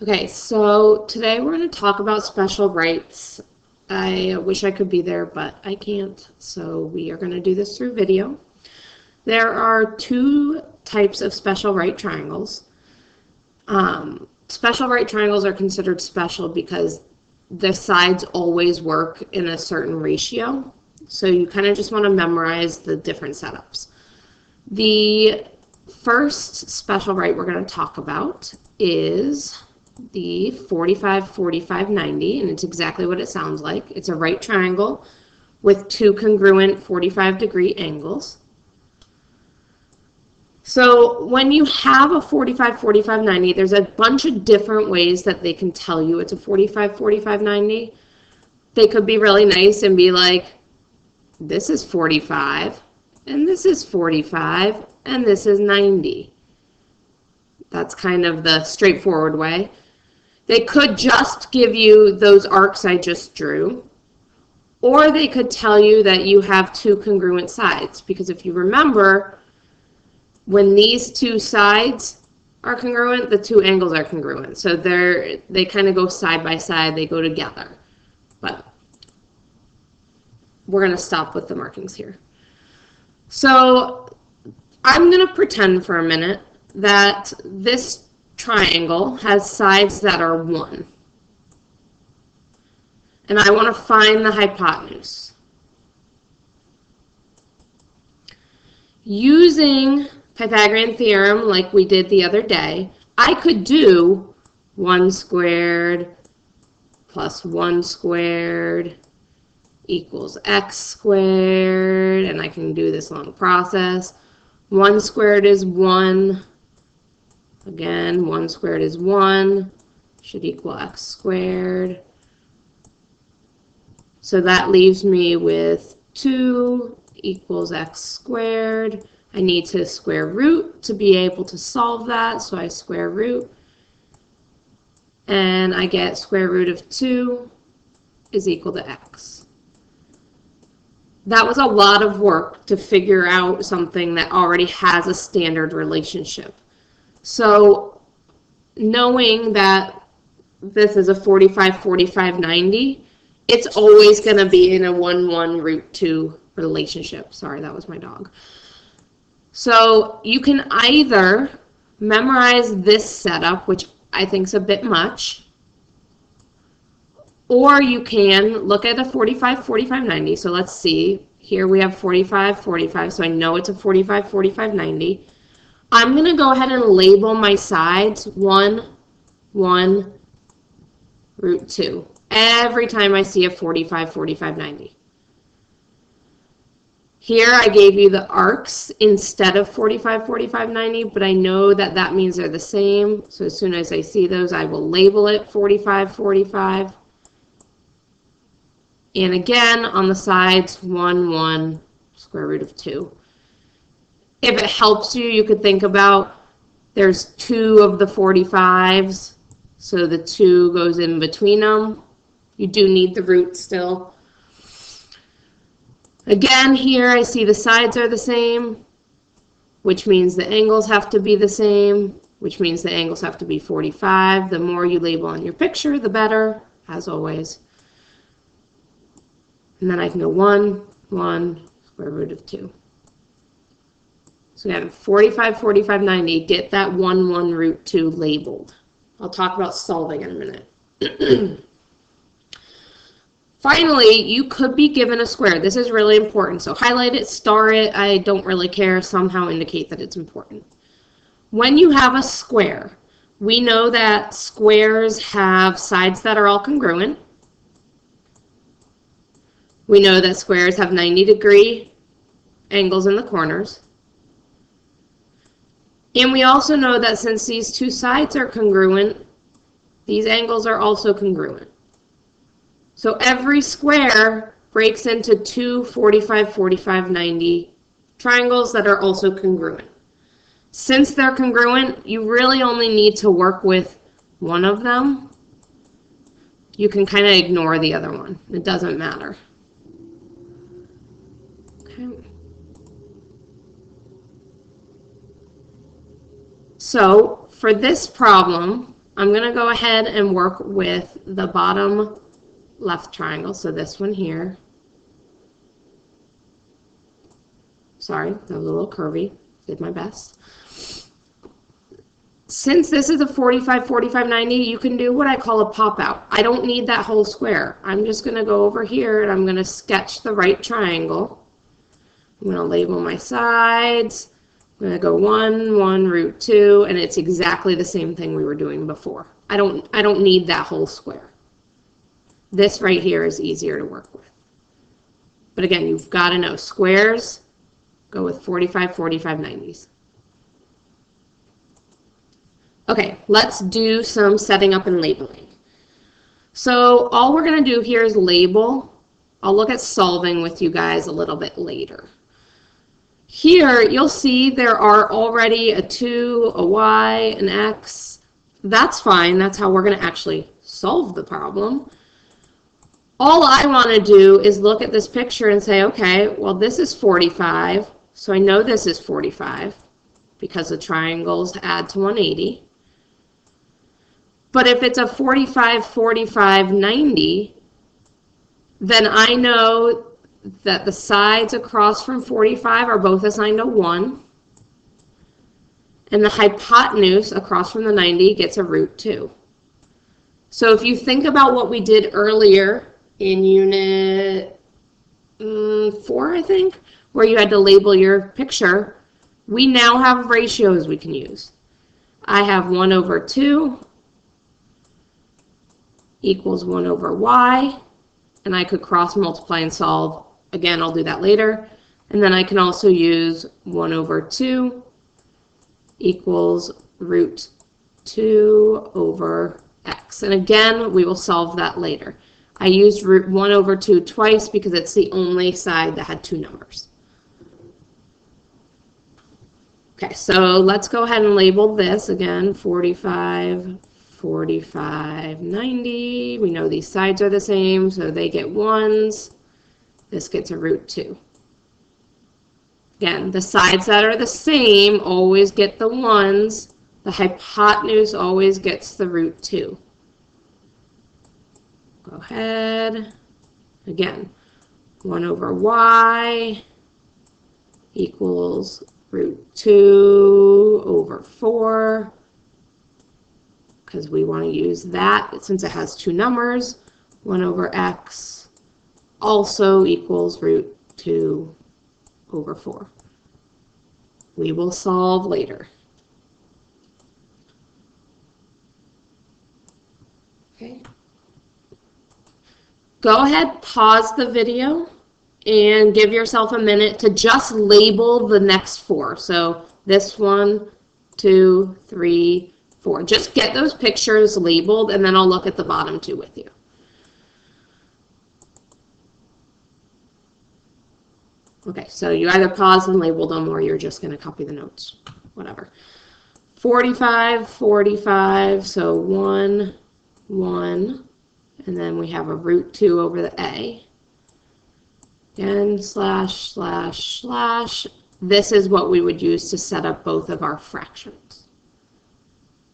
Okay, so today we're going to talk about special rights. I wish I could be there, but I can't. So we are going to do this through video. There are two types of special right triangles. Special right triangles are considered special because the sides always work in a certain ratio. So you kind of just want to memorize the different setups. The first special right we're going to talk about is the 45, 45, 90, and it's exactly what it sounds like. It's a right triangle with two congruent 45-degree angles. So when you have a 45, 45, 90, there's a bunch of different ways that they can tell you it's a 45, 45, 90. They could be really nice and be like, this is 45, and this is 45, and this is 90. That's kind of the straightforward way. They could just give you those arcs I just drew, or they could tell you that you have two congruent sides, because if you remember, when these two sides are congruent, the two angles are congruent. So they kind of go side by side, they go together. But we're going to stop with the markings here. So I'm going to pretend for a minute that this triangle has sides that are 1. And I want to find the hypotenuse. Using Pythagorean theorem like we did the other day, I could do 1 squared plus 1 squared equals x squared, and I can do this long process. 1 squared is 1. Again, 1 squared is 1, should equal x squared. So that leaves me with 2 equals x squared. I need to square root to be able to solve that, so I square root. And I get square root of 2 is equal to x. That was a lot of work to figure out something that already has a standard relationship. So knowing that this is a 45, 45, 90, it's always going to be in a 1, 1, root 2 relationship. Sorry, that was my dog. So you can either memorize this setup, which I think is a bit much, or you can look at a 45, 45, 90. So let's see. Here we have 45, 45, so I know it's a 45, 45, 90. I'm going to go ahead and label my sides 1, 1, root 2. Every time I see a 45, 45, 90. Here I gave you the arcs instead of 45, 45, 90, but I know that that means they're the same. So as soon as I see those, I will label it 45, 45. And again, on the sides, 1, 1, square root of 2. If it helps you, you could think about there's 2 of the 45s, so the 2 goes in between them. You do need the root still. Again, here I see the sides are the same, which means the angles have to be the same, which means the angles have to be 45. The more you label on your picture, the better, as always. And then I can go 1, 1, square root of 2. So again, 45, 45, 90, get that 1, 1, root 2 labeled. I'll talk about solving in a minute. Finally, you could be given a square. This is really important. So highlight it, star it, I don't really care. Somehow indicate that it's important. When you have a square, we know that squares have sides that are all congruent. We know that squares have 90-degree angles in the corners. And we also know that since these two sides are congruent, these angles are also congruent. So every square breaks into two 45, 45, 90 triangles that are also congruent. Since they're congruent, you really only need to work with one of them. You can kind of ignore the other one. It doesn't matter. Okay. So for this problem, I'm going to go ahead and work with the bottom left triangle, so this one here. Sorry, that was a little curvy. Did my best. Since this is a 45, 45, 90, you can do what I call a pop out. I don't need that whole square. I'm just going to go over here and I'm going to sketch the right triangle. I'm going to label my sides. I'm going to go 1, 1, root 2, and it's exactly the same thing we were doing before. I don't need that whole square. This right here is easier to work with. But again, you've got to know squares, go with 45, 45, 90s. Okay, let's do some setting up and labeling. So all we're going to do here is label. I'll look at solving with you guys a little bit later. Here, you'll see there are already a 2, a y, an x. That's fine. That's how we're going to actually solve the problem. All I want to do is look at this picture and say, okay, well, this is 45, so I know this is 45 because the triangles add to 180. But if it's a 45, 45, 90, then I know that the sides across from 45 are both assigned a 1, and the hypotenuse across from the 90 gets a root 2. So if you think about what we did earlier in unit 4, I think, where you had to label your picture, we now have ratios we can use. I have 1 over 2 equals 1 over y, and I could cross multiply and solve. Again, I'll do that later. And then I can also use 1 over 2 equals root 2 over x. And again, we will solve that later. I used root 1 over 2 twice because it's the only side that had 2 numbers. Okay, so let's go ahead and label this again, 45, 45, 90. We know these sides are the same, so they get 1s. This gets a root 2. Again, the sides that are the same always get the 1s. The hypotenuse always gets the root 2. Go ahead. Again, 1 over y equals root 2 over 4. Because we want to use that since it has 2 numbers. 1 over x also equals root 2 over 4. We will solve later. Okay. Go ahead, pause the video, and give yourself a minute to just label the next 4. So this 1, 2, 3, 4. Just get those pictures labeled, and then I'll look at the bottom 2 with you. Okay, so you either pause and label them, or you're just going to copy the notes, whatever. 45, 45, so 1, 1, and then we have a root 2 over the a. Again, slash, slash, slash. This is what we would use to set up both of our fractions.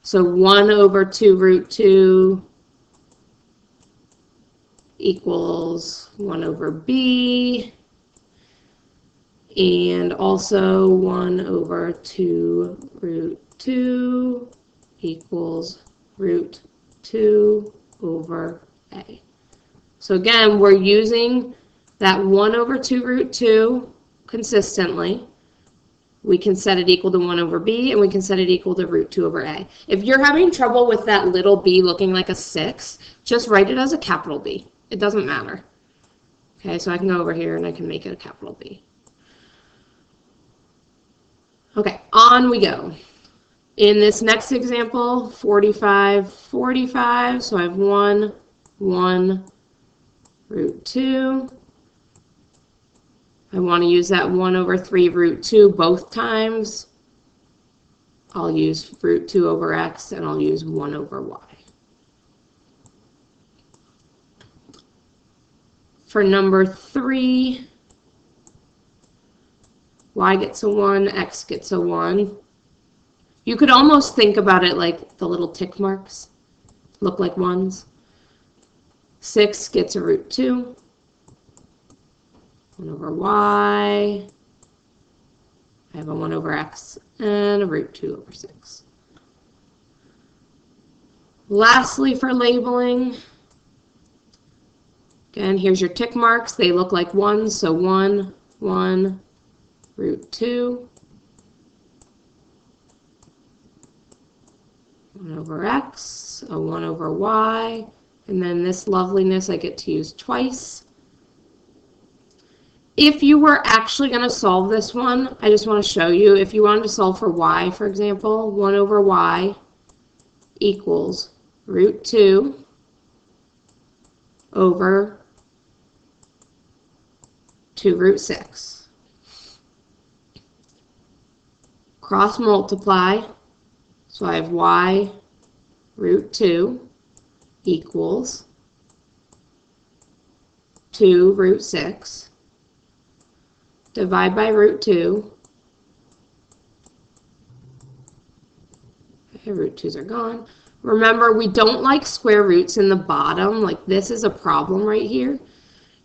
So 1 over 2 root 2 equals 1 over b. And also 1 over 2 root 2 equals root 2 over a. So again, we're using that 1 over 2 root 2 consistently. We can set it equal to 1 over b, and we can set it equal to root 2 over a. If you're having trouble with that little b looking like a 6, just write it as a capital B. It doesn't matter. Okay, so I can go over here and I can make it a capital B. Okay, on we go. In this next example, 45, 45, so I have 1, 1, root 2. I want to use that 1 over 3 root 2 both times. I'll use root 2 over x, and I'll use 1 over y. For number 3, y gets a 1, x gets a 1. You could almost think about it like the little tick marks. look like ones. 6 gets a root 2. 1 over y. I have a 1 over x and a root 2 over 6. Lastly, for labeling, again, here's your tick marks. They look like ones, so 1, 1, root 2, 1 over x, a 1 over y, and then this loveliness I get to use twice. If you were actually going to solve this one, I just want to show you, if you wanted to solve for y, for example, 1 over y equals root 2 over 2 root 6. Cross multiply, so I have y root 2 equals 2 root 6. Divide by root 2. Okay, root 2's are gone. Remember, we don't like square roots in the bottom. Like, this is a problem right here.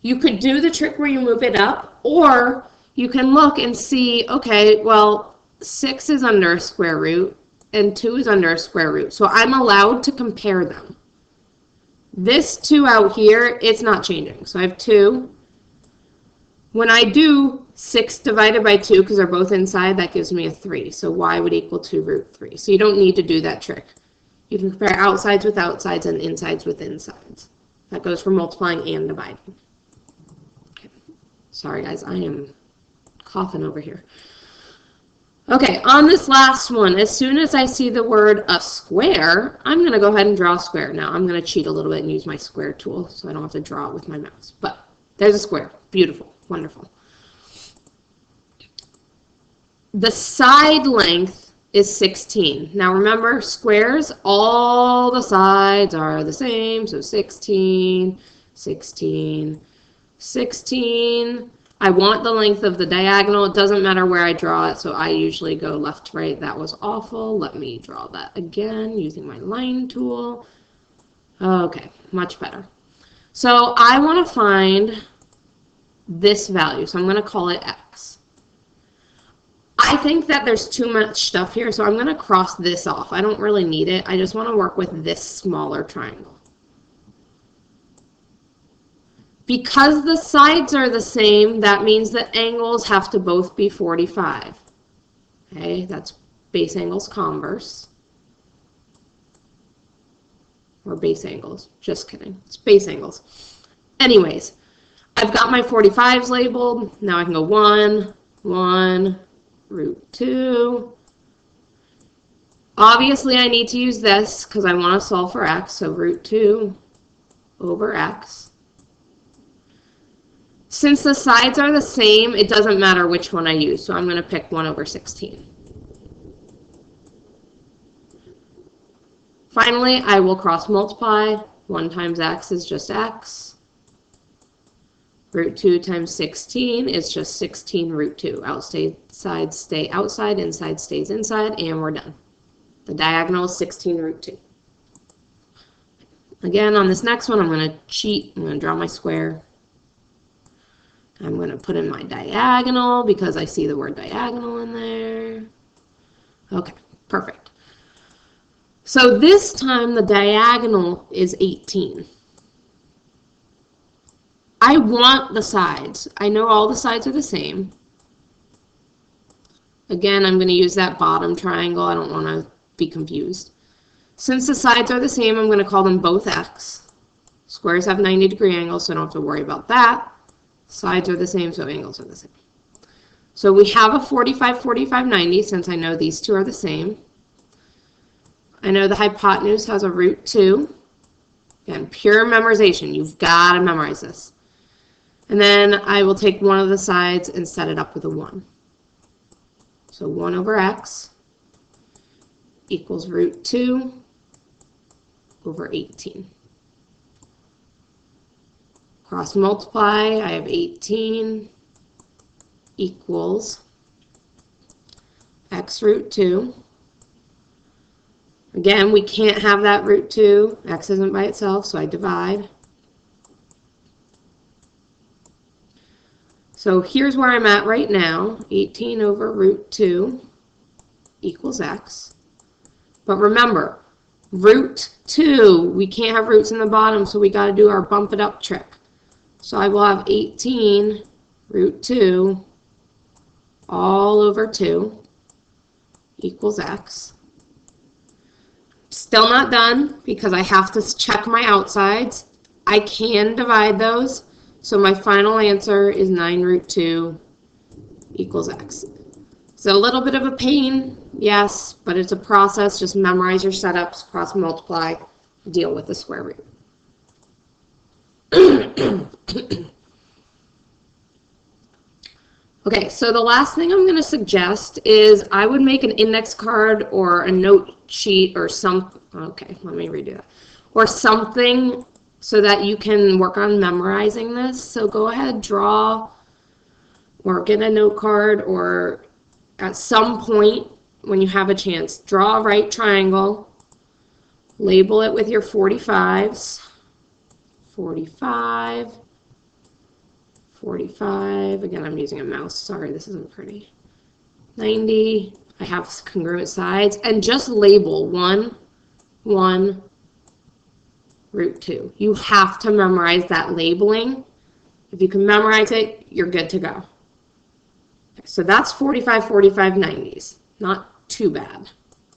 You could do the trick where you move it up, or you can look and see, okay, well, 6 is under a square root, and 2 is under a square root. So I'm allowed to compare them. This 2 out here, it's not changing. So I have 2. When I do 6 divided by 2, because they're both inside, that gives me a 3. So y would equal 2 root 3. So you don't need to do that trick. You can compare outsides with outsides and insides with insides. That goes for multiplying and dividing. Okay. Sorry, guys, I am coughing over here. Okay, on this last one, as soon as I see the word a square, I'm going to go ahead and draw a square. Now, I'm going to cheat a little bit and use my square tool so I don't have to draw it with my mouse. But there's a square. Beautiful. Wonderful. The side length is 16. Now remember, squares, all the sides are the same. So 16, 16, 16. I want the length of the diagonal. It doesn't matter where I draw it, so I usually go left to right. That was awful. Let me draw that again using my line tool. Okay, much better. So I want to find this value, so I'm going to call it x. I think that there's too much stuff here, so I'm going to cross this off. I don't really need it. I just want to work with this smaller triangle. Because the sides are the same, that means that angles have to both be 45. Okay, that's base angles converse. Or base angles. Just kidding. It's base angles. Anyways, I've got my 45s labeled. Now I can go 1, 1, root 2. Obviously, I need to use this because I want to solve for x, so root 2 over x. Since the sides are the same, it doesn't matter which one I use, so I'm going to pick 1 over 16. Finally, I will cross multiply. 1 times x is just x. Root 2 times 16 is just 16 root 2. Outside stay outside, inside stays inside, and we're done. The diagonal is 16 root 2. Again, on this next one, I'm going to cheat. I'm going to draw my square. I'm going to put in my diagonal because I see the word diagonal in there. Okay, perfect. So this time the diagonal is 18. I want the sides. I know all the sides are the same. Again, I'm going to use that bottom triangle. I don't want to be confused. Since the sides are the same, I'm going to call them both x. Squares have 90-degree angles, so I don't have to worry about that. Sides are the same, so angles are the same. So we have a 45, 45, 90, since I know these two are the same. I know the hypotenuse has a root 2. Again, pure memorization. You've got to memorize this. And then I will take one of the sides and set it up with a 1. So 1 over x equals root 2 over 18. Cross multiply, I have 18 equals x root 2. Again, we can't have that root 2. X isn't by itself, so I divide. So here's where I'm at right now. 18 over root 2 equals x. But remember, root 2, we can't have roots in the bottom, so we got to do our bump it up trick. So I will have 18 root 2 all over 2 equals x. Still not done because I have to check my outsides. I can divide those. So my final answer is 9 root 2 equals x. It's a little bit of a pain, yes, but it's a process. Just memorize your setups, cross multiply, deal with the square root. Okay, so the last thing I'm going to suggest is I would make an index card or a note sheet or some, okay, let me redo that, or something so that you can work on memorizing this. So go ahead, draw or get a note card, or at some point when you have a chance, draw a right triangle, label it with your 45s, 45, 45, again, I'm using a mouse, sorry, this isn't pretty, 90, I have congruent sides, and just label 1, 1, root 2. You have to memorize that labeling. If you can memorize it, you're good to go. Okay, so that's 45, 45, 90s. Not too bad.